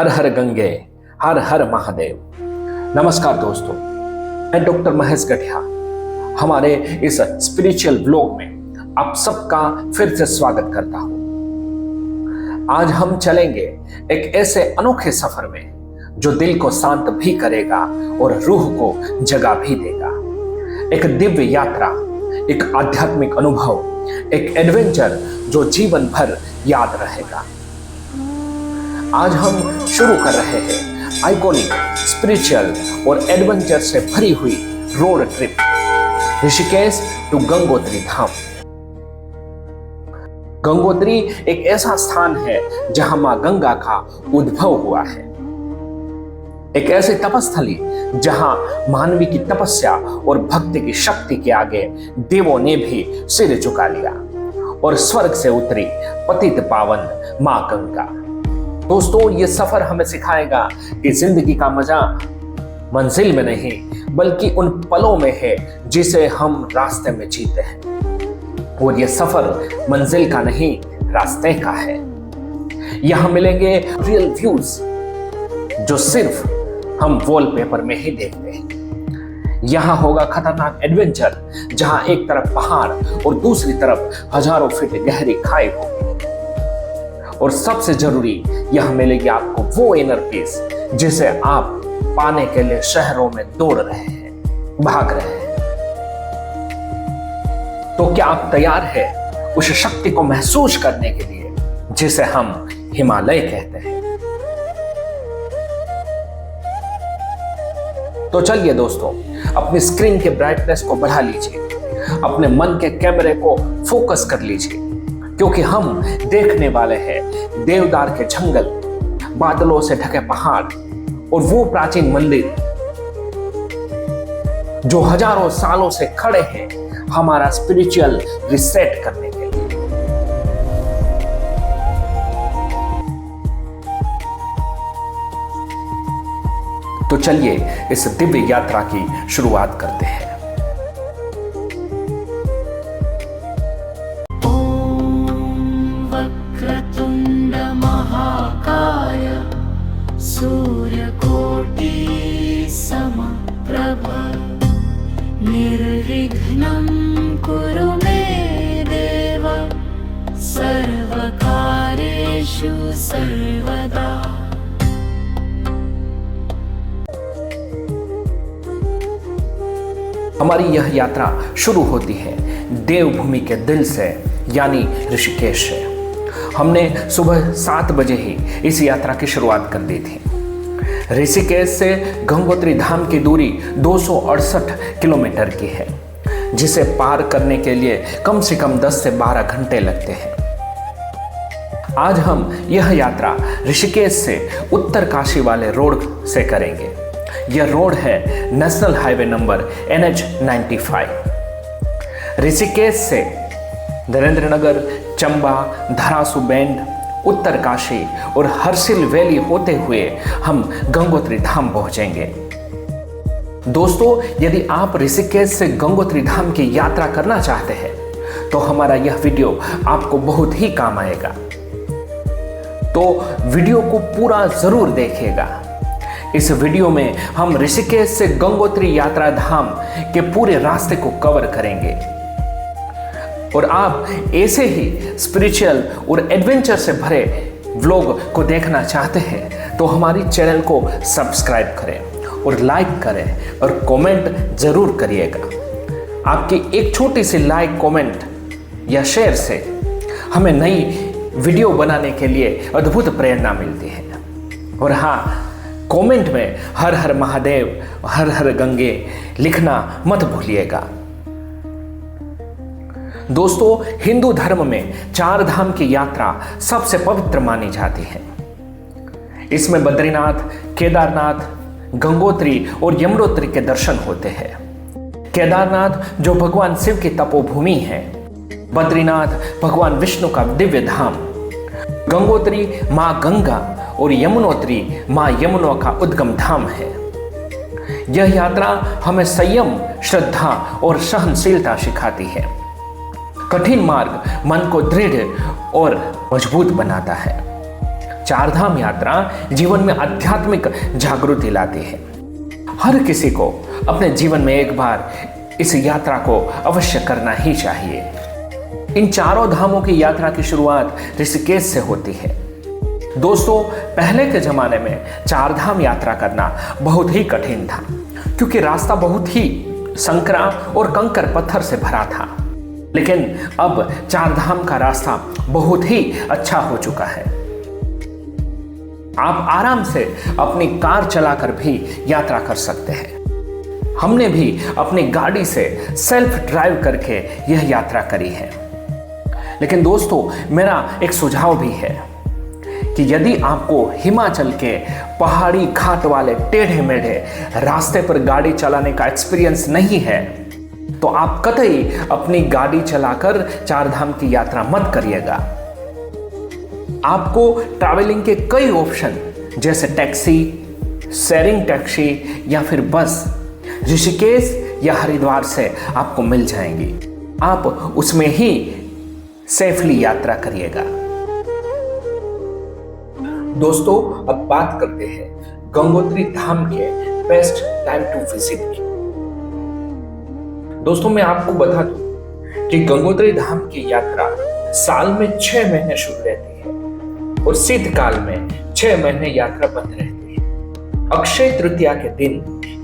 हर हर गंगे, हर हर महादेव। नमस्कार दोस्तों, मैं डॉक्टर महेश गठिया हमारे इस स्पिरिचुअल ब्लॉग में आप सबका फिर से स्वागत करता हूं। आज हम चलेंगे एक ऐसे अनोखे सफर में जो दिल को शांत भी करेगा और रूह को जगा भी देगा। एक दिव्य यात्रा, एक आध्यात्मिक अनुभव, एक एडवेंचर जो जीवन भर याद रहेगा। आज हम शुरू कर रहे हैं आइकॉनिक, स्पिरिचुअल और एडवेंचर से भरी हुई road trip Rishikesh to Gangotri Dham. Gangotri एक ऐसा स्थान है जहां मां गंगा का उद्भव हुआ है, एक ऐसी तपस्थली जहां मानवी की तपस्या और भक्ति की शक्ति के आगे देवों ने भी सिर झुका लिया और स्वर्ग से उतरी पतित पावन मां गंगा। दोस्तों, ये सफर हमें सिखाएगा कि जिंदगी का मजा मंजिल में नहीं बल्कि उन पलों में है जिसे हम रास्ते में जीते हैं। और ये सफर मंजिल का नहीं, रास्ते का है। यहां मिलेंगे रियल व्यूज जो सिर्फ हम वॉलपेपर में ही देखते हैं। यहां होगा खतरनाक एडवेंचर जहां एक तरफ पहाड़ और दूसरी तरफ हजारों फीट गहरी खाई होगी। और सबसे जरूरी, यह मिलेगी आपको वो इनर पीस जिसे आप पाने के लिए शहरों में दौड़ रहे हैं, भाग रहे हैं। तो क्या आप तैयार हैं उस शक्ति को महसूस करने के लिए जिसे हम हिमालय कहते हैं? तो चलिए दोस्तों, अपनी स्क्रीन के ब्राइटनेस को बढ़ा लीजिए, अपने मन के कैमरे को फोकस कर लीजिए, क्योंकि हम देखने वाले हैं देवदार के जंगल, बादलों से ढके पहाड़ और वो प्राचीन मंदिर जो हजारों सालों से खड़े हैं हमारा स्पिरिचुअल रिसेट करने के लिए। तो चलिए इस दिव्य यात्रा की शुरुआत करते हैं। निर्विघ्नं कुरु मे देव, सर्वकार्येषु सर्वदा। हमारी यह यात्रा शुरू होती है देवभूमि के दिल से, यानी ऋषिकेश से। हमने सुबह 7 बजे ही इस यात्रा की शुरुआत कर दी थी। ऋषिकेश से गंगोत्री धाम की दूरी 268 किलोमीटर की है, जिसे पार करने के लिए कम से कम 10 से 12 घंटे लगते हैं। आज हम यह यात्रा ऋषिकेश से उत्तर काशी वाले रोड से करेंगे। यह रोड है national highway number NH 95। Rishikesh से नरेंद्रनगर, चंबा, धरासू बैंड, उत्तर काशी और हर्षिल वैली होते हुए हम गंगोत्री धाम पहुंचेंगे। दोस्तों, यदि आप ऋषिकेश से गंगोत्री धाम की यात्रा करना चाहते हैं तो हमारा यह वीडियो आपको बहुत ही काम आएगा। तो वीडियो को पूरा जरूर देखिएगा। इस वीडियो में हम ऋषिकेश से गंगोत्री यात्रा धाम के पूरे रास्ते को कवर करेंगे। और आप ऐसे ही स्पिरिचुअल और एडवेंचर से भरे व्लॉग को देखना चाहते हैं तो हमारी चैनल को सब्सक्राइब करें और लाइक करें और कमेंट जरूर करिएगा। आपकी एक छोटी सी लाइक, कमेंट या शेयर से हमें नई वीडियो बनाने के लिए अद्भुत प्रेरणा मिलती है। और हाँ, कमेंट में हर हर महादेव, हर हर गंगे लिखना मत भूलिएगा। दोस्तों, हिंदू धर्म में 4 धाम की यात्रा सबसे पवित्र मानी जाती है। इसमें बद्रीनाथ, केदारनाथ, गंगोत्री और यमुनोत्री के दर्शन होते हैं। केदारनाथ जो भगवान शिव की तपोभूमि है, बद्रीनाथ भगवान विष्णु का दिव्य धाम, गंगोत्री मां गंगा और यमुनोत्री मां यमुना का उद्गम धाम है। यह यात्रा हमें संयम, श्रद्धा और सहनशीलता सिखाती है। कठिन मार्ग मन को दृढ़ और मजबूत बनाता है। चारधाम यात्रा जीवन में आध्यात्मिक जागृति लाती है। हर किसी को अपने जीवन में एक बार इस यात्रा को अवश्य करना ही चाहिए। इन चारों धामों की यात्रा की शुरुआत ऋषिकेश से होती है। दोस्तों, पहले के जमाने में चारधाम यात्रा करना बहुत ही कठिन था, क्योंकि रास्ता बहुत ही संकरा और कंकर पत्थर से भरा था। लेकिन अब चारधाम का रास्ता बहुत ही अच्छा हो चुका है। आप आराम से अपनी कार चलाकर भी यात्रा कर सकते हैं। हमने भी अपनी गाड़ी से सेल्फ ड्राइव करके यह यात्रा करी है। लेकिन दोस्तों, मेरा एक सुझाव भी है कि यदि आपको हिमाचल के पहाड़ी घाट वाले टेढ़े मेढ़े रास्ते पर गाड़ी चलाने का एक्सपीरियंस नहीं है, तो आप कतई अपनी गाड़ी चलाकर चारधाम की यात्रा मत करिएगा। आपको ट्रैवलिंग के कई ऑप्शन जैसे टैक्सी, शेयरिंग टैक्सी या फिर बस ऋषिकेश या हरिद्वार से आपको मिल जाएंगी। आप उसमें ही सेफली यात्रा करिएगा। दोस्तों, अब बात करते हैं गंगोत्री धाम के बेस्ट टाइम टू विजिट की। दोस्तों, मैं आपको बता दूं कि गंगोत्री धाम की यात्रा साल में 6 महीने शुरू रहती है और शीतकाल में 6 महीने यात्रा बंद रहती है। अक्षय तृतीया के दिन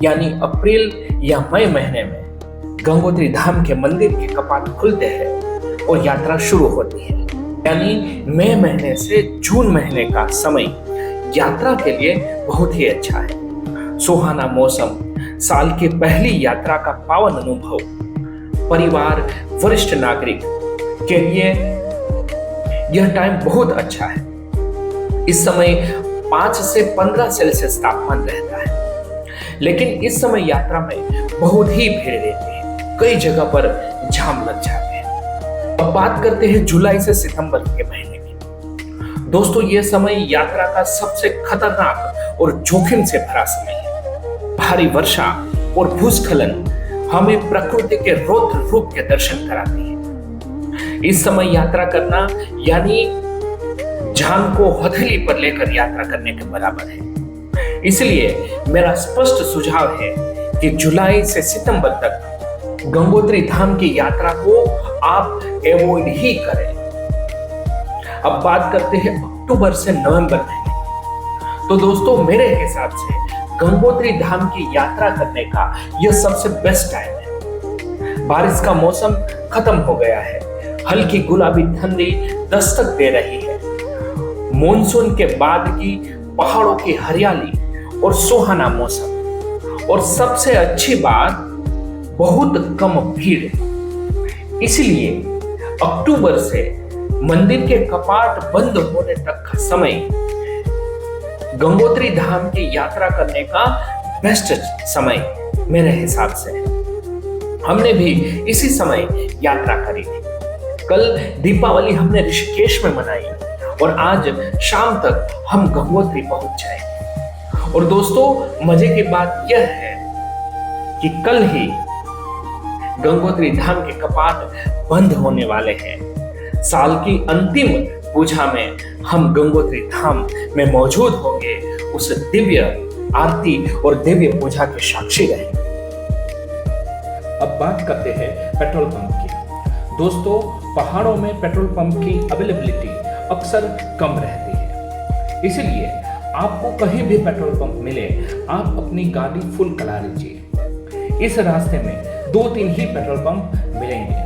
यानी अप्रैल या मई महीने में गंगोत्री धाम के मंदिर के कपाट खुलते हैं और यात्रा शुरू होती है। यानी मई महीने से जून महीने का समय यात्रा के लिए बहुत ही अच्छा है। सुहाना मौसम, साल की पहली यात्रा का पावन अनुभव, परिवार, वरिष्ठ नागरिक के लिए यह टाइम बहुत अच्छा है। इस समय 5 से 15 सेल्सियस तापमान रहता है। लेकिन इस समय यात्रा में बहुत ही भीड़ रहती है, कई जगह पर जाम लग जाते हैं। अब बात करते हैं जुलाई से सितंबर के महीने की। दोस्तों, यह समय यात्रा का सबसे खतरनाक और जोखिम से भरा समय है। भारी वर्षा और भूस्खलन हमें प्रकृति के रौद्र रूप के दर्शन कराती है। इस समय यात्रा करना यानी जान को हथेली पर लेकर यात्रा करने के बराबर है। इसलिए मेरा स्पष्ट सुझाव है कि जुलाई से सितंबर तक गंगोत्री धाम की यात्रा को आप अवॉइड ही करें। अब बात करते हैं अक्टूबर से नवंबर महीने। तो दोस्तों, मेरे हिसाब से गंगोत्री धाम की यात्रा करने का यह सबसे बेस्ट टाइम है। बारिश का मौसम खत्म हो गया है, हल्की गुलाबी ठंडी दस्तक दे रही है। मॉनसून के बाद की पहाड़ों की हरियाली और सुहाना मौसम, और सबसे अच्छी बात बहुत कम भीड़। इसलिए अक्टूबर से मंदिर के कपाट बंद होने तक का समय गंगोत्री धाम की यात्रा करने का बेस्ट समय मेरे हिसाब से है। हमने भी इसी समय यात्रा करी थी। कल दीपावली हमने ऋषिकेश में मनाई और आज शाम तक हम गंगोत्री पहुंच जाएंगे। और दोस्तों, मजे की बात यह है कि कल ही गंगोत्री धाम के कपाट बंद होने वाले हैं। साल की अंतिम पूजा में हम गंगोत्री धाम में मौजूद होंगे, उस दिव्य आरती और दिव्य पूजा के साक्षी रहेंगे। अब बात करते हैं पेट्रोल पंप की। दोस्तों, पहाड़ों में पेट्रोल पंप की अवेलेबिलिटी अक्सर कम रहती है, इसलिए आपको कहीं भी पेट्रोल पंप मिले आप अपनी गाड़ी फुल करा लीजिए। इस रास्ते में 2-3 ही पेट्रोल पंप मिलेंगे।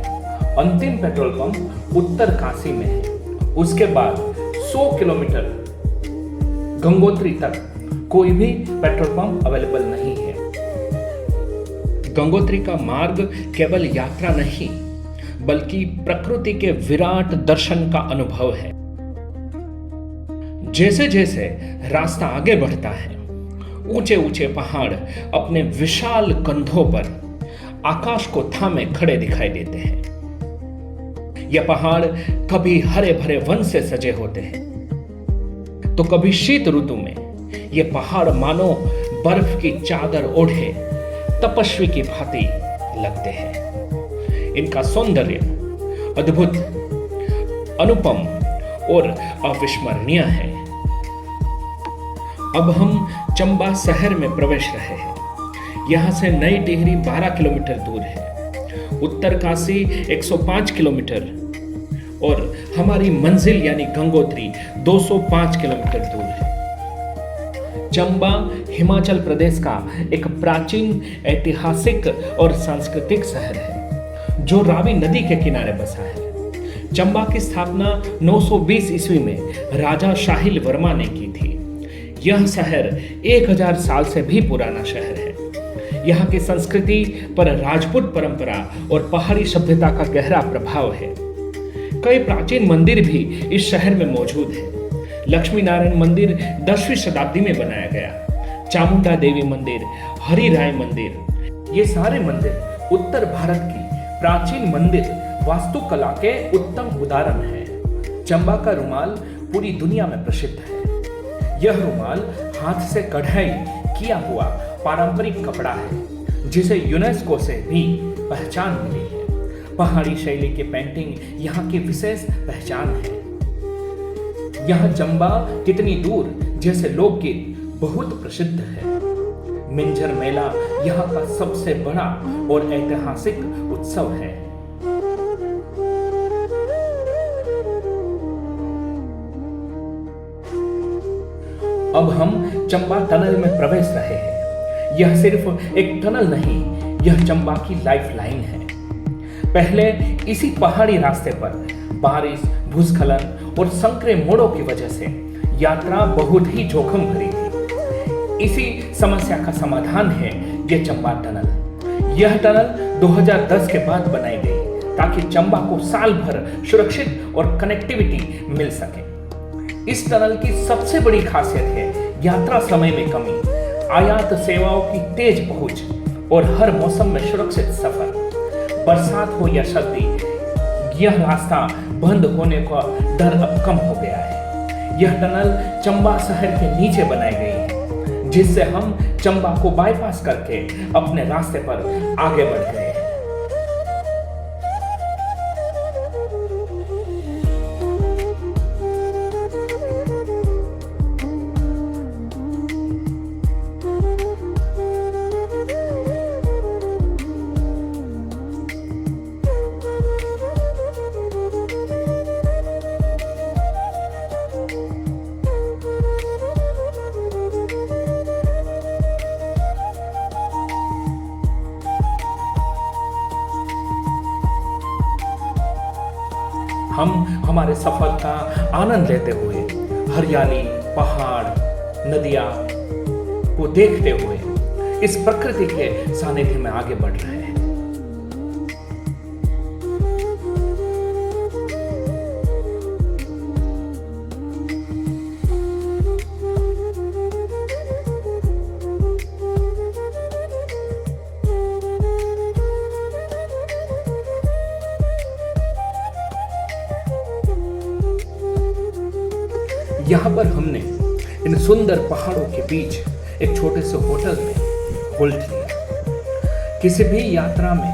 अंतिम पेट्रोल पंप उत्तर काशी में है। उसके बाद 100 किलोमीटर गंगोत्री तक कोई भी पेट्रोल पंप अवेलेबल नहीं है। गंगोत्री का मार्ग केवल यात्रा नहीं बल्कि प्रकृति के विराट दर्शन का अनुभव है। जैसे जैसे रास्ता आगे बढ़ता है, ऊंचे ऊंचे पहाड़ अपने विशाल कंधों पर आकाश को थामे खड़े दिखाई देते हैं। यह पहाड़ कभी हरे भरे वन से सजे होते हैं तो कभी शीत ऋतु में यह पहाड़ मानो बर्फ की चादर ओढ़े तपस्वी की भांति लगते हैं। इनका सौंदर्य अद्भुत, अनुपम और अविस्मरणीय है। अब हम चंबा शहर में प्रवेश रहे हैं। यहाँ से नई टिहरी 12 किलोमीटर दूर है, उत्तरकाशी 105 किलोमीटर और हमारी मंजिल यानी गंगोत्री 205 किलोमीटर दूर है। चंबा हिमाचल प्रदेश का एक प्राचीन ऐतिहासिक और सांस्कृतिक शहर है जो रावी नदी के किनारे बसा है। चंबा की स्थापना 920 ईस्वी में राजा शाहिल वर्मा ने की थी। यह शहर 1000 साल से भी पुराना शहर है। यहाँ की संस्कृति पर राजपूत परंपरा और पहाड़ी सभ्यता का गहरा प्रभाव है। कई प्राचीन मंदिर भी इस शहर में मौजूद है। लक्ष्मी नारायण मंदिर 10वीं शताब्दी में बनाया गया। चामुंडा देवी मंदिर, हरि राय मंदिर, ये सारे मंदिर उत्तर भारत की प्राचीन मंदिर वास्तुकला के उत्तम उदाहरण हैं। चंबा का रुमाल पूरी दुनिया में प्रसिद्ध है। यह रुमाल हाथ से कढ़ाई किया हुआ पारंपरिक कपड़ा है जिसे यूनेस्को से भी पहचान मिली है। पहाड़ी शैली की पेंटिंग यहाँ की विशेष पहचान है। यहाँ चंबा कितनी दूर जैसे लोकगीत बहुत प्रसिद्ध है। मिंजर मेला यहाँ का सबसे बड़ा और ऐतिहासिक उत्सव है। अब हम चंबा टनल में प्रवेश रहे हैं। यह सिर्फ एक टनल नहीं, यह चंबा की लाइफलाइन है। पहले इसी पहाड़ी रास्ते पर बारिश, भूस्खलन और संकरे मोड़ों की वजह से यात्रा बहुत ही जोखिम भरी थी। इसी समस्या का समाधान है ये चंबा टनल। यह टनल 2010 के बाद बनाई गई ताकि चंबा को साल भर सुरक्षित और कनेक्टिविटी मिल सके। इस टनल की सबसे बड़ी खासियत है यात्रा समय में कमी, आयात सेवाओं की तेज पहुंच और हर मौसम में सुरक्षित सफर। बरसात हो या सर्दी, यह रास्ता बंद होने का डर अब कम हो गया है। यह टनल चंबा शहर के नीचे बनाई गई है जिससे हम चंबा को बाईपास करके अपने रास्ते पर आगे बढ़ गए हैं। हम हमारे सफर का आनंद लेते हुए हरियाली, पहाड़, नदियां को देखते हुए इस प्रकृति के सानिध्य में आगे बढ़ रहे हैं। यहाँ पर हमने इन सुंदर पहाड़ों के बीच एक छोटे से होटल में होल्ड लिया। किसी भी यात्रा में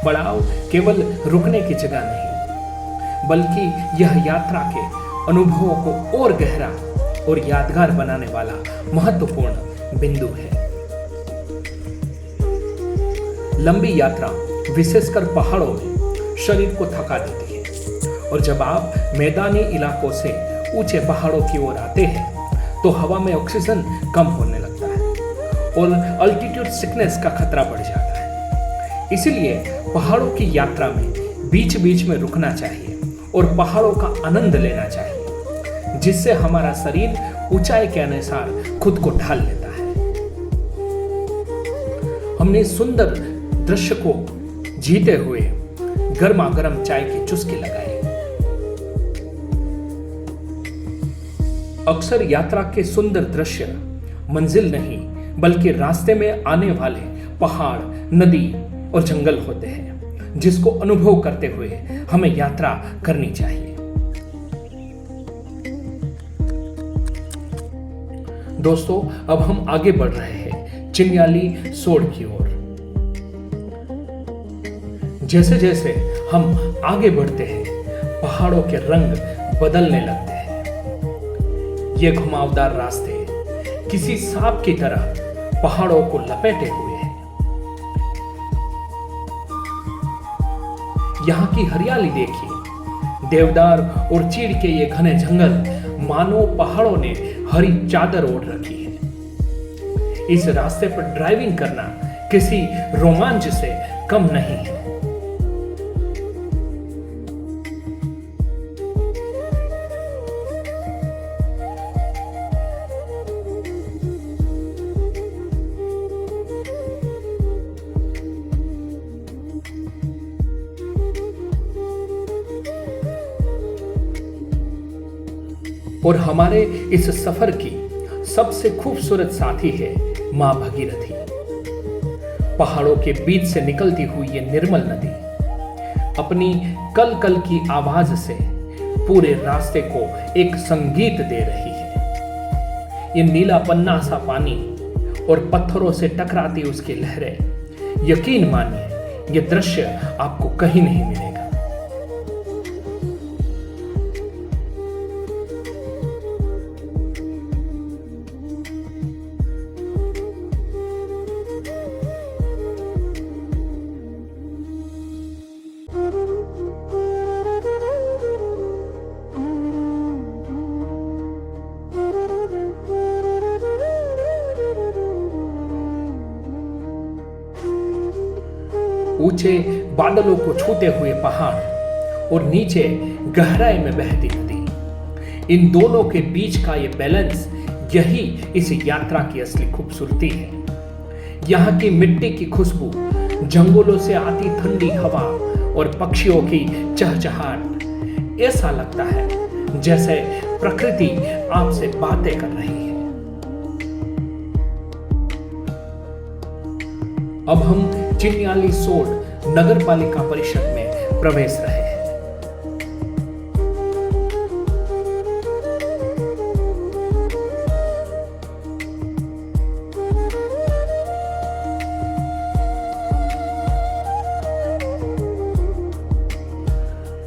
पड़ाव केवल रुकने की जगह नहीं, बल्कि यह यात्रा के अनुभवों को और गहरा और यादगार बनाने वाला महत्वपूर्ण बिंदु है। लंबी यात्रा विशेषकर पहाड़ों में शरीर को थका देती है और जब आप मैदानी इलाकों से ऊंचे पहाड़ों की ओर आते हैं तो हवा में ऑक्सीजन कम होने लगता है और अल्टीट्यूड सिकनेस का खतरा बढ़ जाता है। इसलिए पहाड़ों की यात्रा में बीच बीच में रुकना चाहिए और पहाड़ों का आनंद लेना चाहिए, जिससे हमारा शरीर ऊंचाई के अनुसार खुद को ढाल लेता है। हमने सुंदर दृश्य को जीते हुए गर्मा गर्म चाय की चुस्की लगाई। अक्सर यात्रा के सुंदर दृश्य मंजिल नहीं बल्कि रास्ते में आने वाले पहाड़, नदी और जंगल होते हैं, जिसको अनुभव करते हुए हमें यात्रा करनी चाहिए। दोस्तों, अब हम आगे बढ़ रहे हैं चिन्याली सोड़ की ओर। जैसे जैसे हम आगे बढ़ते हैं पहाड़ों के रंग बदलने लगते हैं। ये घुमावदार रास्ते किसी सांप की तरह पहाड़ों को लपेटे हुए है। यहां की हरियाली देखिए, देवदार और चीड़ के ये घने जंगल मानो पहाड़ों ने हरी चादर ओढ़ रखी है। इस रास्ते पर ड्राइविंग करना किसी रोमांच से कम नहीं है। और हमारे इस सफर की सबसे खूबसूरत साथी है मां भगीरथी। पहाड़ों के बीच से निकलती हुई ये निर्मल नदी अपनी कल कल की आवाज से पूरे रास्ते को एक संगीत दे रही है। ये नीला पन्ना सा पानी और पत्थरों से टकराती उसकी लहरें, यकीन मानिए ये दृश्य आपको कहीं नहीं मिलेगा। ऊंचे बादलों को छूते हुए पहाड़ और नीचे गहराई में बहती नदी, इन दोनों के बीच का ये बैलेंस, यही इस यात्रा की असली खूबसूरती है। यहाँ की मिट्टी की खुशबू, जंगलों से आती ठंडी हवा और पक्षियों की चहचहाट, ऐसा लगता है जैसे प्रकृति आपसे बातें कर रही है। अब हम चिन्यालीसोड नगर पालिका परिषद में प्रवेश रहे हैं।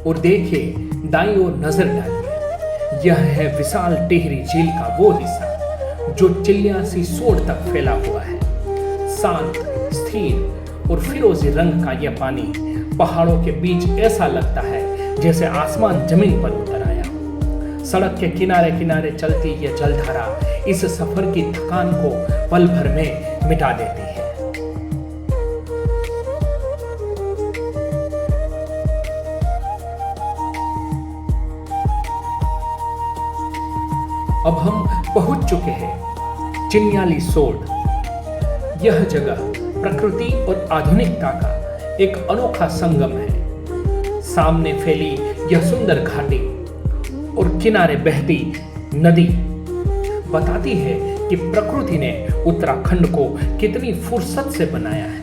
और देखिए, दाईं ओर नजर डालिए, यह है विशाल टिहरी झील का वो हिस्सा जो चिन्यालीसोड तक फैला हुआ है। शांत, स्थिर और फिरोजी रंग का यह पानी पहाड़ों के बीच ऐसा लगता है जैसे आसमान जमीन पर उतर आया हो। सड़क के किनारे किनारे चलती यह जलधारा इस सफर की थकान को पल भर में मिटा देती है। अब हम पहुंच चुके हैं चिन्यालीसोड। यह जगह प्रकृति और आधुनिकता का एक अनोखा संगम है। सामने फैली यह सुंदर घाटी और किनारे बहती नदी बताती है कि प्रकृति ने उत्तराखंड को कितनी फुर्सत से बनाया है,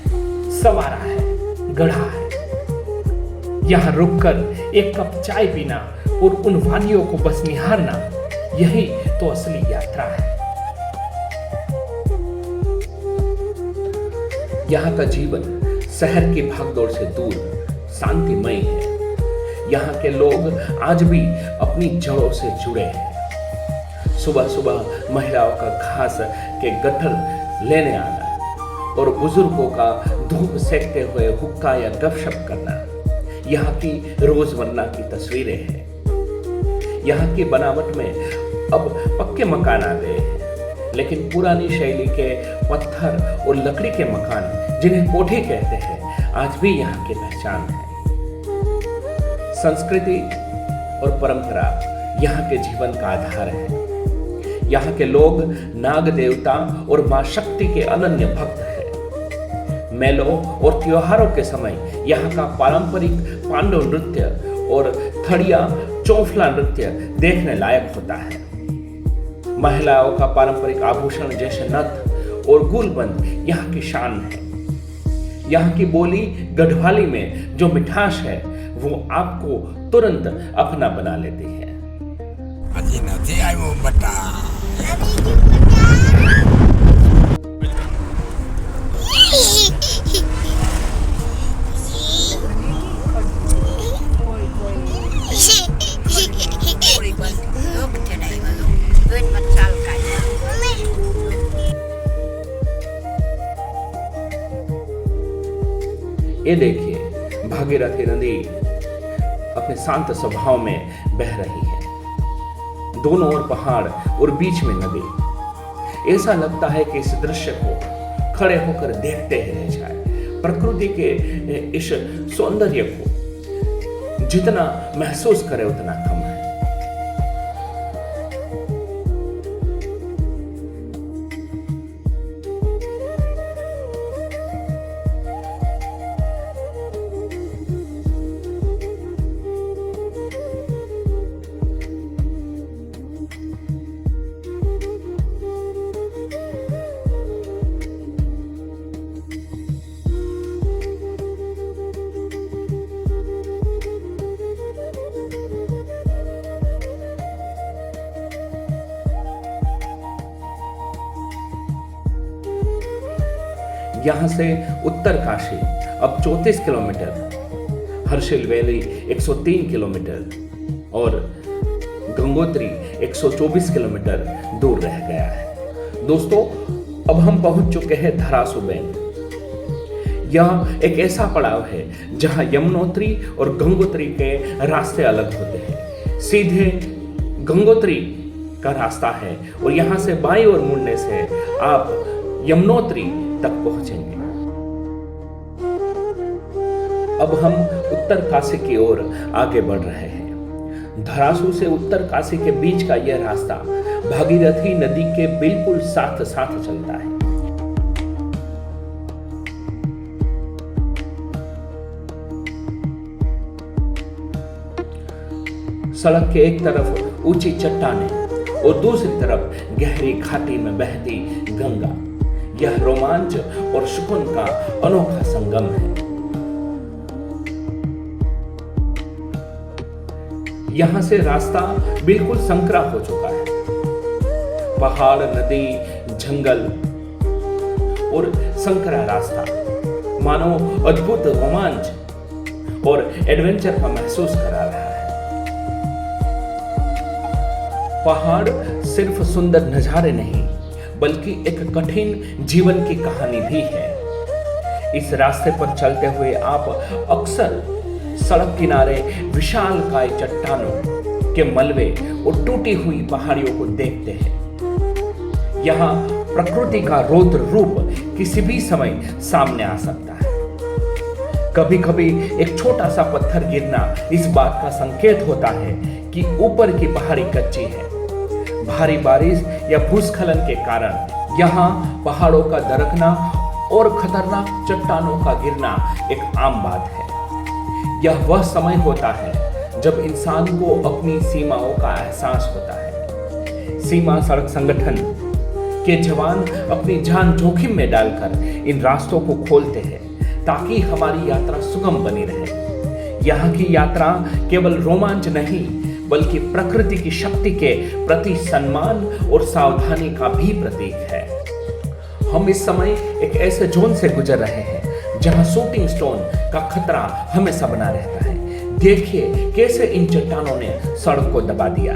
संवारा है, गढ़ा है। यहां रुककर एक कप चाय पीना और उन वादियों को बस निहारना, यही तो असली यात्रा है। यहाँ का जीवन शहर की भागदौड़ से दूर शांतिमय है। यहाँ के लोग आज भी अपनी जड़ों से जुड़े हैं। सुबह सुबह महिलाओं का घास के गट्ठर लेने आना और बुजुर्गों का धूप सेकते हुए हुक्का या गपशप करना, यहाँ की रोजमर्रा की तस्वीरें हैं। यहाँ की बनावट में अब पक्के मकान आ गए हैं, लेकिन पुरानी शैली के पत्थर और लकड़ी के मकान, जिन्हें कोठी कहते हैं, आज भी यहाँ की पहचान है। संस्कृति और परंपरा यहाँ के जीवन का आधार है। यहाँ के लोग नाग देवता और मां शक्ति के अनन्य भक्त हैं। मेलों और त्योहारों के समय यहाँ का पारंपरिक पांडव नृत्य और थड़िया चौफला नृत्य देखने लायक होता है। महिलाओं का पारंपरिक आभूषण जैसे नथ और गुलबंद यहाँ की शान है। यहाँ की बोली गढ़वाली में जो मिठास है वो आपको तुरंत अपना बना लेती है। अजी नथी आयो बटा ये देखिए भागीरथी नदी अपने शांत स्वभाव में बह रही है, दोनों ओर पहाड़ और बीच में नदी। ऐसा लगता है कि इस दृश्य को खड़े होकर देखते ही रह जाए। प्रकृति के इस सौंदर्य को जितना महसूस करे उतना कम है। यहाँ से उत्तर काशी अब 34 किलोमीटर, हर्षिल वैली 103 किलोमीटर और गंगोत्री 124 किलोमीटर दूर रह गया है। दोस्तों, अब हम पहुंच चुके हैं धरासू बैंड। यह एक ऐसा पड़ाव है जहां यमुनोत्री और गंगोत्री के रास्ते अलग होते हैं। सीधे गंगोत्री का रास्ता है और यहां से बाईं ओर मुड़ने से आप यमुनोत्री तक पहुंचेंगे। अब हम उत्तर काशी की ओर आगे बढ़ रहे हैं। धरासू से उत्तर काशी के बीच का यह रास्ता भागीरथी नदी के बिल्कुल साथ साथ चलता है। सड़क के एक तरफ ऊंची चट्टानें और दूसरी तरफ गहरी घाटी में बहती गंगा। यह रोमांच और सुकून का अनोखा संगम है। यहां से रास्ता बिल्कुल संकरा हो चुका है। पहाड़, नदी, जंगल और संकरा रास्ता मानो अद्भुत रोमांच और एडवेंचर का महसूस करा रहा है। पहाड़ सिर्फ सुंदर नजारे नहीं बल्कि एक कठिन जीवन की कहानी भी है। इस रास्ते पर चलते हुए आप अक्सर सड़क किनारे विशालकाय चट्टानों के मलबे और टूटी हुई पहाड़ियों को देखते हैं। यहाँ प्रकृति का रौद्र रूप किसी भी समय सामने आ सकता है। कभी कभी एक छोटा सा पत्थर गिरना इस बात का संकेत होता है कि ऊपर की पहाड़ी कच्ची है। भारी बारिश या भूस्खलन के कारण यहाँ पहाड़ों का दरकना और खतरनाक चट्टानों का गिरना एक आम बात है। यह वह समय होता है जब इंसान को अपनी सीमाओं का एहसास होता है। सीमा सड़क संगठन के जवान अपनी जान जोखिम में डालकर इन रास्तों को खोलते हैं ताकि हमारी यात्रा सुगम बनी रहे। यहाँ की यात्रा केवल रोमांच नहीं बल्कि प्रकृति की शक्ति के प्रति सम्मान और सावधानी का भी प्रतीक है। हम इस समय एक ऐसे जोन से गुजर रहे हैं जहां शूटिंग स्टोन का खतरा हमेशा बना रहता है। देखिए कैसे इन चट्टानों ने सड़क को दबा दिया।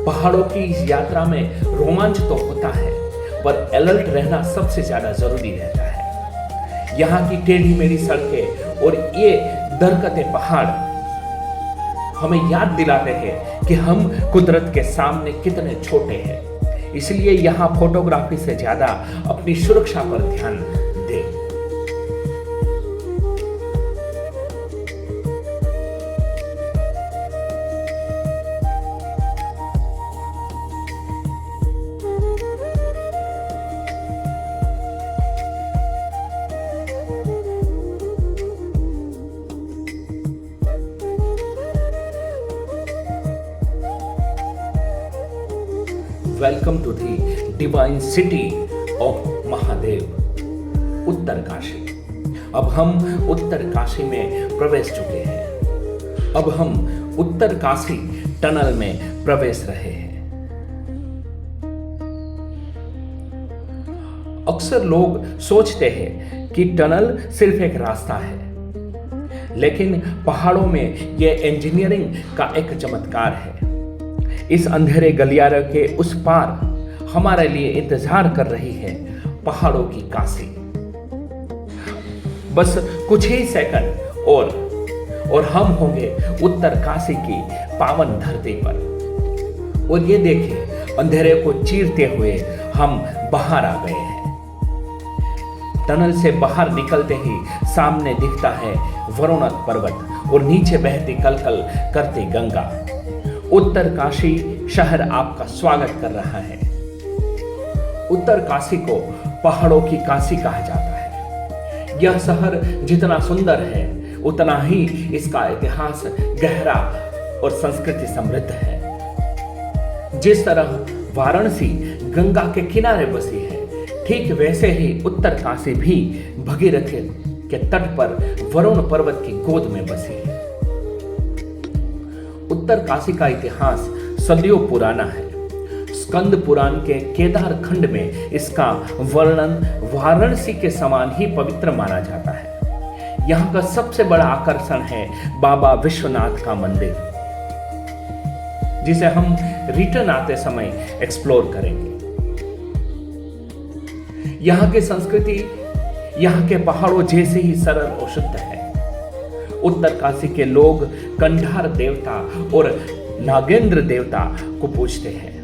पहाड़ों की इस यात्रा में रोमांच तो होता है पर अलर्ट रहना सबसे ज्यादा जरूरी रहता है। यहाँ की टेढ़ी मेढ़ी सड़कें और ये दरकते पहाड़ हमें याद दिलाते हैं कि हम कुदरत के सामने कितने छोटे हैं। इसलिए यहाँ फोटोग्राफी से ज्यादा अपनी सुरक्षा पर ध्यान दें। Welcome to the divine city of Mahadev, Uttarkashi. अब हम उत्तर काशी में प्रवेश चुके हैं। अब हम उत्तर काशी टनल में प्रवेश रहे हैं। अक्सर लोग सोचते हैं कि टनल सिर्फ एक रास्ता है, लेकिन पहाड़ों में यह इंजीनियरिंग का एक चमत्कार है। इस अंधेरे गलियारे के उस पार हमारे लिए इंतजार कर रही है पहाड़ों की काशी। बस कुछ ही सेकंड और हम होंगे उत्तर काशी की पावन धरती पर। और ये देखिए, अंधेरे को चीरते हुए हम बाहर आ गए हैं। टनल से बाहर निकलते ही सामने दिखता है वरुण पर्वत और नीचे बहती कलकल करती गंगा। उत्तर काशी शहर आपका स्वागत कर रहा है। उत्तर काशी को पहाड़ों की काशी कहा जाता है। यह शहर जितना सुंदर है उतना ही इसका इतिहास गहरा और संस्कृति समृद्ध है। जिस तरह वाराणसी गंगा के किनारे बसी है, ठीक वैसे ही उत्तर काशी भी भगीरथी के तट पर वरुण पर्वत की गोद में बसी है। उत्तर काशी का इतिहास सदियों पुराना है। स्कंद पुराण के केदार खंड में इसका वर्णन वाराणसी के समान ही पवित्र माना जाता है। यहाँ का सबसे बड़ा आकर्षण है बाबा विश्वनाथ का मंदिर, जिसे हम रिटर्न आते समय एक्सप्लोर करेंगे। यहाँ की संस्कृति यहाँ के पहाड़ों जैसे ही सरल और शुद्ध है। उत्तर काशी के लोग कंधार देवता और नागेंद्र देवता को पूजते हैं।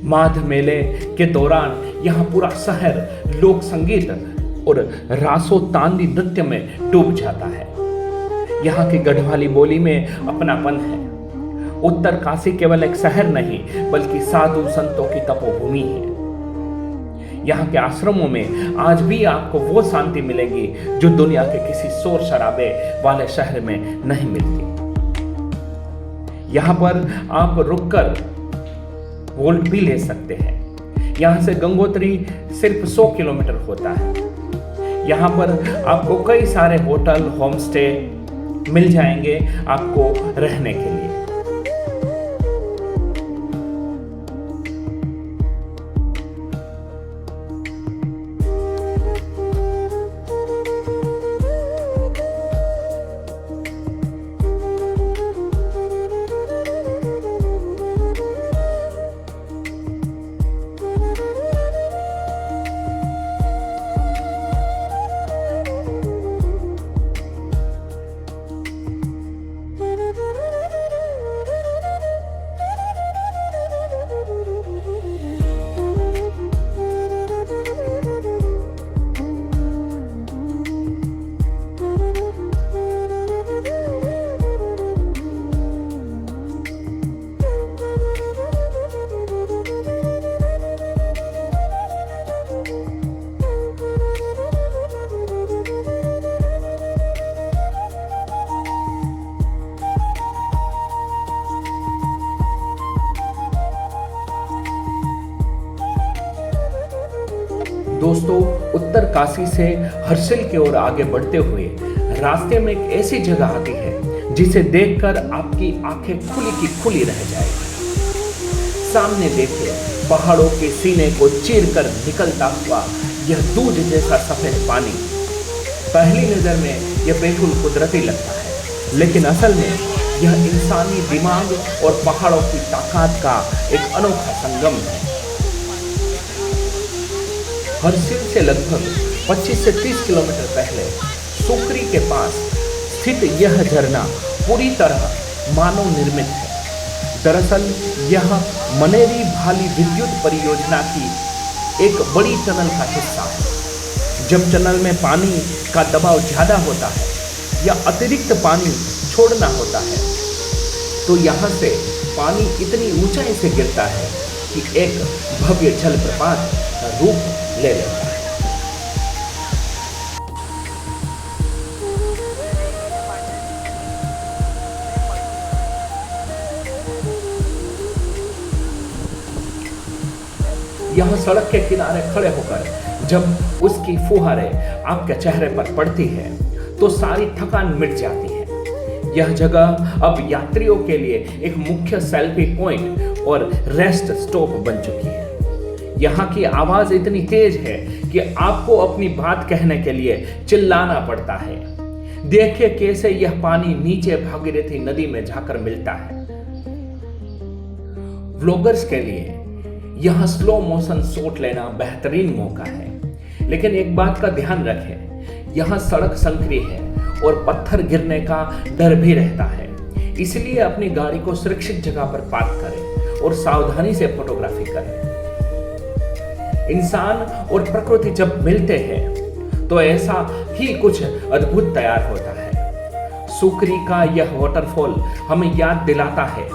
माघ मेले के दौरान यहाँ पूरा शहर लोक संगीत और रासो तांदी नृत्य में डूब जाता है। यहाँ की गढ़वाली बोली में अपनापन है। उत्तर काशी केवल एक शहर नहीं बल्कि साधु संतों की तपोभूमि है। यहाँ के आश्रमों में आज भी आपको वो शांति मिलेगी जो दुनिया के किसी शोर शराबे वाले शहर में नहीं मिलती। यहाँ पर आप रुककर वोल्ट भी ले सकते हैं। यहाँ से गंगोत्री सिर्फ 100 किलोमीटर होता है। यहाँ पर आपको कई सारे होटल, होम स्टे मिल जाएंगे आपको रहने के लिए। दोस्तों, उत्तर काशी से हर्षिल की ओर आगे बढ़ते हुए रास्ते में एक ऐसी जगह आती है जिसे देखकर आपकी आंखें खुली की खुली रह जाएगी। सामने देखिए, पहाड़ों के सीने को चीरकर निकलता हुआ यह दूध जैसा सफेद पानी। पहली नजर में यह बिल्कुल कुदरती लगता है, लेकिन असल में यह इंसानी दिमाग और पहाड़ों की ताकत का एक अनोखा संगम है। हर्षिल से लगभग 25 से 30 किलोमीटर पहले सुकरी के पास स्थित यह झरना पूरी तरह मानव निर्मित है। दरअसल यह मनेरी भाली विद्युत परियोजना की एक बड़ी टनल का हिस्सा है। जब टनल में पानी का दबाव ज्यादा होता है या अतिरिक्त पानी छोड़ना होता है तो यहाँ से पानी इतनी ऊंचाई से गिरता है कि एक भव्य जलप्रपात का रूप ले लेता है। यह सड़क के किनारे खड़े होकर जब उसकी फुहारें आपके चेहरे पर पड़ती है तो सारी थकान मिट जाती है। यह जगह अब यात्रियों के लिए एक मुख्य सेल्फी पॉइंट और रेस्ट स्टॉप बन चुकी है। यहाँ की आवाज इतनी तेज है कि आपको अपनी बात कहने के लिए चिल्लाना पड़ता है। देखिए कैसे यह पानी नीचे भागीरथी नदी में जाकर मिलता है। व्लॉगर्स के लिए यह स्लो मोशन शॉट लेना बेहतरीन मौका है, लेकिन एक बात का ध्यान रखें, यहाँ सड़क संकरी है और पत्थर गिरने का डर भी रहता है। इसलिए अपनी गाड़ी को सुरक्षित जगह पर पार्क करें और सावधानी से फोटोग्राफी करें। इंसान और प्रकृति जब मिलते हैं तो ऐसा ही कुछ अद्भुत तैयार होता है। सुकरी का यह वाटरफॉल हमें याद दिलाता है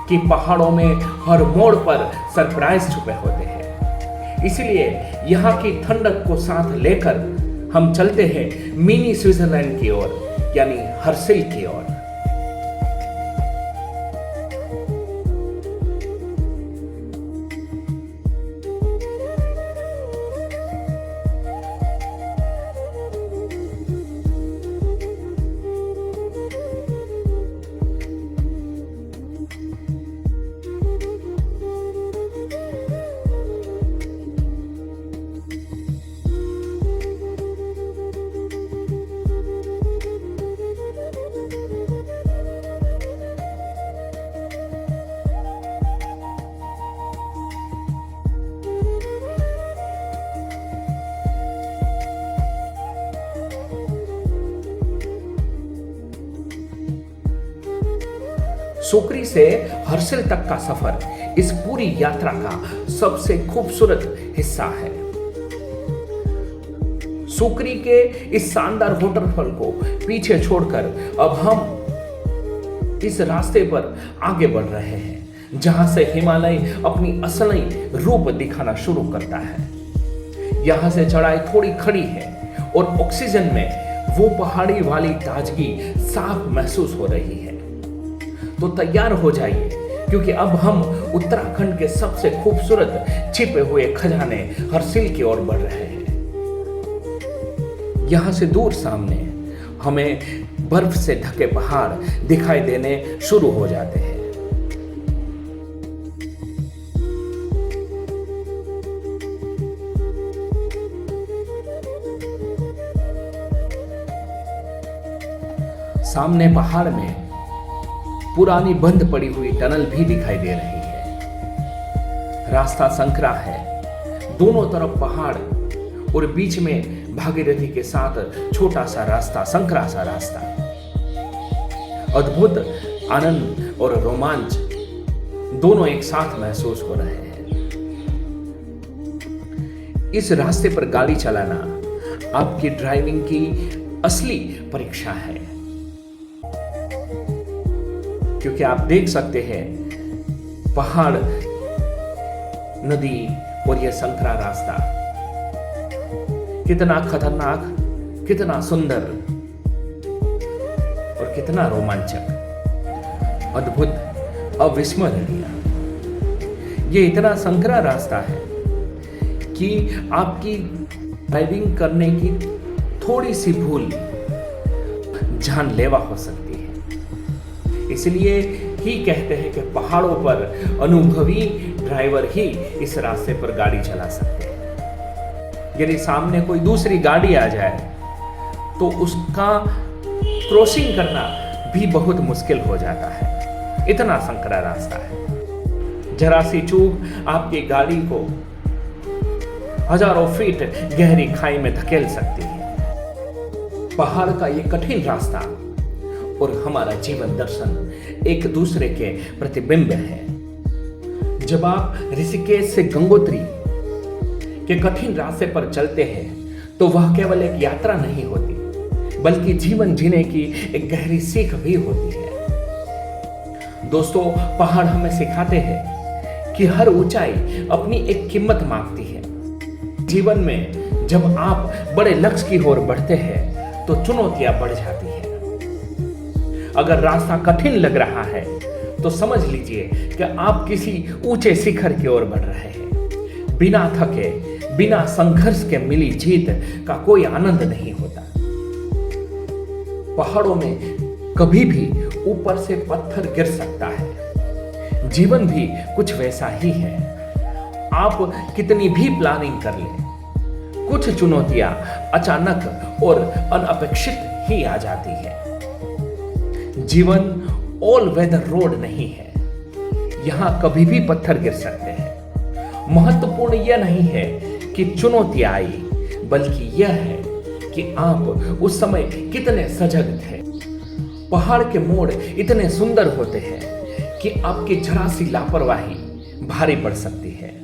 कि पहाड़ों में हर मोड़ पर सरप्राइज छुपे होते हैं। इसलिए यहाँ की ठंडक को साथ लेकर हम चलते हैं मिनी स्विट्जरलैंड की ओर, यानी हर्सिल की ओर। सुकरी से हर्सिल तक का सफर इस पूरी यात्रा का सबसे खूबसूरत हिस्सा है। सुकरी के इस शानदार वाटरफॉल को पीछे छोड़कर अब हम इस रास्ते पर आगे बढ़ रहे हैं, जहां से हिमालय अपनी असली रूप दिखाना शुरू करता है। यहां से चढ़ाई थोड़ी खड़ी है और ऑक्सीजन में वो पहाड़ी वाली ताजगी साफ महसूस हो रही है। तो तैयार हो जाइए, क्योंकि अब हम उत्तराखंड के सबसे खूबसूरत छिपे हुए खजाने हर्सिल की ओर बढ़ रहे हैं। यहां से दूर सामने हमें बर्फ से ढके पहाड़ दिखाई देने शुरू हो जाते हैं। सामने पहाड़ में पुरानी बंद पड़ी हुई टनल भी दिखाई दे रही है। रास्ता संकरा है, दोनों तरफ पहाड़ और बीच में भागीरथी के साथ छोटा सा रास्ता, संकरा सा रास्ता। अद्भुत आनंद और रोमांच दोनों एक साथ महसूस हो रहे हैं। इस रास्ते पर गाड़ी चलाना आपकी ड्राइविंग की असली परीक्षा है, क्योंकि आप देख सकते हैं पहाड़, नदी और यह संकरा रास्ता कितना खतरनाक, कितना सुंदर और कितना रोमांचक, अद्भुत, अविस्मरणीय। यह इतना संकरा रास्ता है कि आपकी ड्राइविंग करने की थोड़ी सी भूल जानलेवा हो सकती है। इसलिए ही कहते हैं कि पहाड़ों पर अनुभवी ड्राइवर ही इस रास्ते पर गाड़ी चला सकते हैं। यदि सामने कोई दूसरी गाड़ी आ जाए तो उसका क्रॉसिंग करना भी बहुत मुश्किल हो जाता है। इतना संकरा रास्ता है। जरा सी चूक आपकी गाड़ी को हजारों फीट गहरी खाई में धकेल सकती है। पहाड़ का ये कठिन रास्ता और हमारा जीवन दर्शन एक दूसरे के प्रतिबिंब है। जब आप ऋषिकेश से गंगोत्री के कठिन रास्ते पर चलते हैं तो वह केवल एक यात्रा नहीं होती, बल्कि जीवन जीने की एक गहरी सीख भी होती है। दोस्तों, पहाड़ हमें सिखाते हैं कि हर ऊंचाई अपनी एक कीमत मांगती है। जीवन में जब आप बड़े लक्ष्य की ओर बढ़ते हैं तो चुनौतियां बढ़ जाती हैं। अगर रास्ता कठिन लग रहा है तो समझ लीजिए कि आप किसी ऊंचे शिखर की ओर बढ़ रहे हैं। बिना थके, बिना संघर्ष के मिली जीत का कोई आनंद नहीं होता। पहाड़ों में कभी भी ऊपर से पत्थर गिर सकता है। जीवन भी कुछ वैसा ही है। आप कितनी भी प्लानिंग कर लें, कुछ चुनौतियां अचानक और अनअपेक्षित ही आ जाती है। जीवन ऑल वेदर रोड नहीं है। यहां कभी भी पत्थर गिर सकते हैं। महत्वपूर्ण यह नहीं है कि चुनौतियां आई, बल्कि यह है कि आप उस समय कितने सजग थे। पहाड़ के मोड़ इतने सुंदर होते हैं कि आपकी जरा सी लापरवाही भारी पड़ सकती है।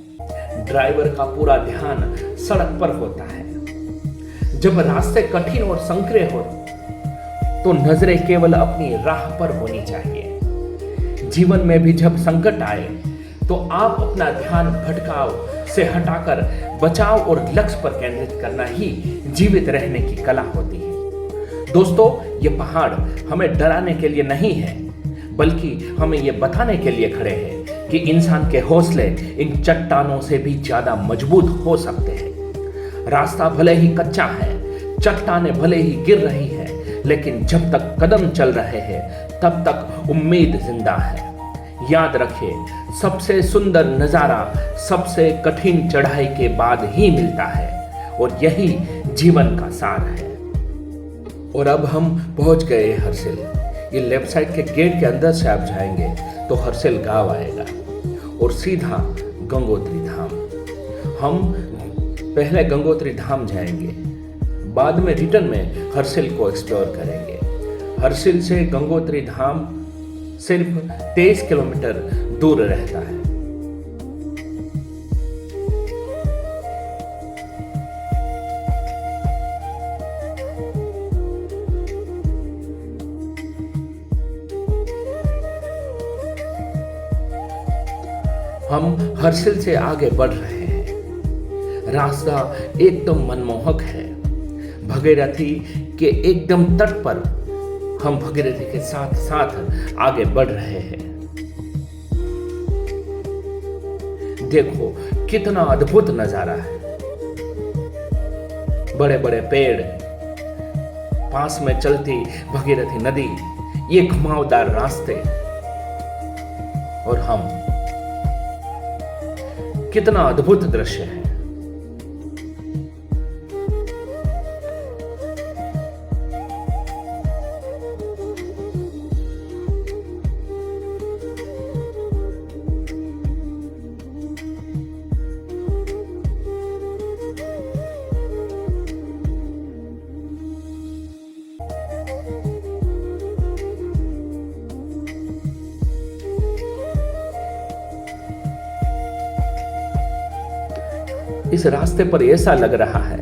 ड्राइवर का पूरा ध्यान सड़क पर होता है। जब रास्ते कठिन और संकरे हो तो नजरें केवल अपनी राह पर होनी चाहिए। जीवन में भी जब संकट आए तो आप अपना ध्यान भटकाव से हटाकर बचाव और लक्ष्य पर केंद्रित करना ही जीवित रहने की कला होती है। दोस्तों, ये पहाड़ हमें डराने के लिए नहीं है, बल्कि हमें ये बताने के लिए खड़े हैं कि इंसान के हौसले इन चट्टानों से भी ज्यादा मजबूत हो सकते हैं। रास्ता भले ही कच्चा है, चट्टानें भले ही गिर रही हैं, लेकिन जब तक कदम चल रहे हैं तब तक उम्मीद जिंदा है। याद रखिए, सबसे सुंदर नजारा सबसे कठिन चढ़ाई के बाद ही मिलता है, और यही जीवन का सार है। और अब हम पहुंच गए हर्षिल। ये लेफ्ट साइड के गेट के अंदर से आप जाएंगे तो हर्षिल गांव आएगा और सीधा गंगोत्री धाम। हम पहले गंगोत्री धाम जाएंगे, बाद में रिटर्न में हर्षिल को एक्सप्लोर करेंगे। हर्षिल से गंगोत्री धाम सिर्फ 23 किलोमीटर दूर रहता है। हम हर्षिल से आगे बढ़ रहे हैं। रास्ता एकदम मनमोहक है। भगीरथी के एकदम तट पर हम भगीरथी के साथ साथ आगे बढ़ रहे हैं। देखो कितना अद्भुत नजारा है। बड़े बड़े पेड़, पास में चलती भगीरथी नदी, ये घुमावदार रास्ते, और हम, कितना अद्भुत दृश्य है। इस रास्ते पर ऐसा लग रहा है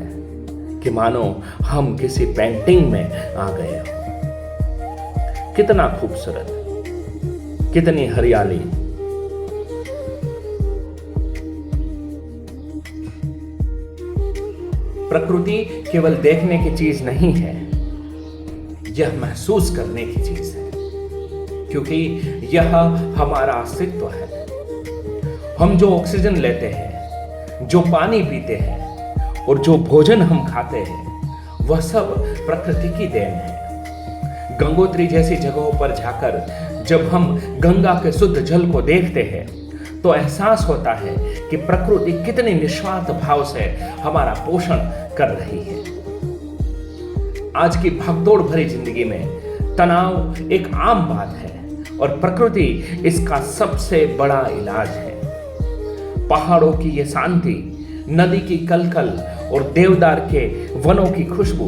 कि मानो हम किसी पेंटिंग में आ गए हो। कितना खूबसूरत, कितनी हरियाली। प्रकृति केवल देखने की चीज नहीं है, यह महसूस करने की चीज है, क्योंकि यह हमारा अस्तित्व है। हम जो ऑक्सीजन लेते हैं, जो पानी पीते हैं और जो भोजन हम खाते हैं, वह सब प्रकृति की देन है। गंगोत्री जैसी जगहों पर जाकर जब हम गंगा के शुद्ध जल को देखते हैं तो एहसास होता है कि प्रकृति कितनी निस्वार्थ भाव से हमारा पोषण कर रही है। आज की भागदौड़ भरी जिंदगी में तनाव एक आम बात है और प्रकृति इसका सबसे बड़ा इलाज है। पहाड़ों की ये शांति, नदी की कलकल और देवदार के वनों की खुशबू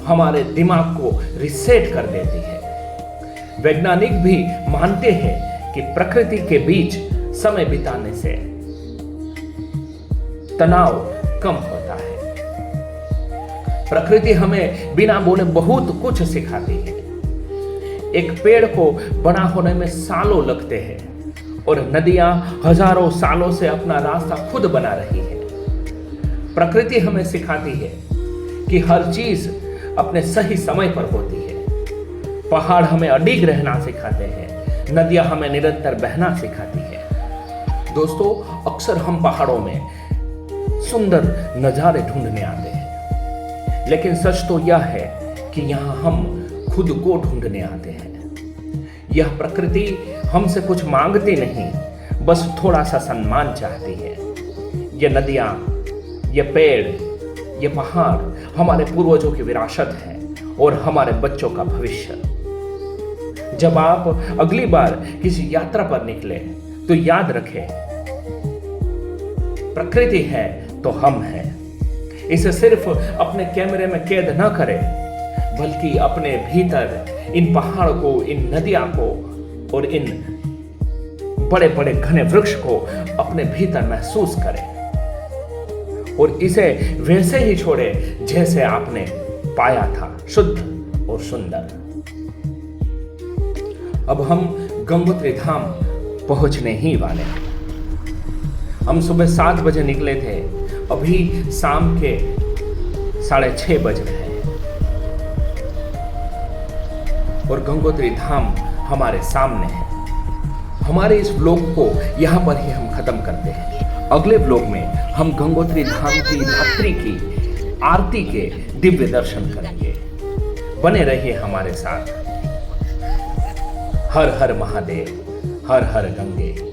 हमारे दिमाग को रिसेट कर देती है। वैज्ञानिक भी मानते हैं कि प्रकृति के बीच समय बिताने से तनाव कम होता है। प्रकृति हमें बिना बोले बहुत कुछ सिखाती है। एक पेड़ को बड़ा होने में सालों लगते हैं और नदियां हजारों सालों से अपना रास्ता खुद बना रही है। प्रकृति हमें सिखाती है कि हर चीज अपने सही समय पर होती है। पहाड़ हमें अडिग रहना सिखाते हैं, नदियां हमें निरंतर बहना सिखाती है। दोस्तों, अक्सर हम पहाड़ों में सुंदर नजारे ढूंढने आते हैं, लेकिन सच तो यह है कि यहाँ हम खुद को ढूंढने आते हैं। यह प्रकृति हमसे कुछ मांगती नहीं, बस थोड़ा सा सम्मान चाहती है। ये नदियां, ये पेड़, ये पहाड़ हमारे पूर्वजों की विरासत है और हमारे बच्चों का भविष्य। जब आप अगली बार किसी यात्रा पर निकले तो याद रखें, प्रकृति है तो हम हैं। इसे सिर्फ अपने कैमरे में कैद न करें, बल्कि अपने भीतर इन पहाड़ों को, इन नदियों को और इन बड़े बड़े घने वृक्ष को अपने भीतर महसूस करें और इसे वैसे ही छोड़े जैसे आपने पाया था, शुद्ध और सुंदर। अब हम गंगोत्री धाम पहुंचने ही वाले हैं। हम सुबह 7 बजे निकले थे, अभी शाम के 6:30 बज रहे हैं और गंगोत्री धाम हमारे सामने है। हमारे इस व्लॉग को यहां पर ही हम खत्म करते हैं। अगले व्लॉग में हम गंगोत्री धाम की रात्रि की आरती के दिव्य दर्शन करेंगे। बने रहिए हमारे साथ। हर हर महादेव, हर हर गंगे।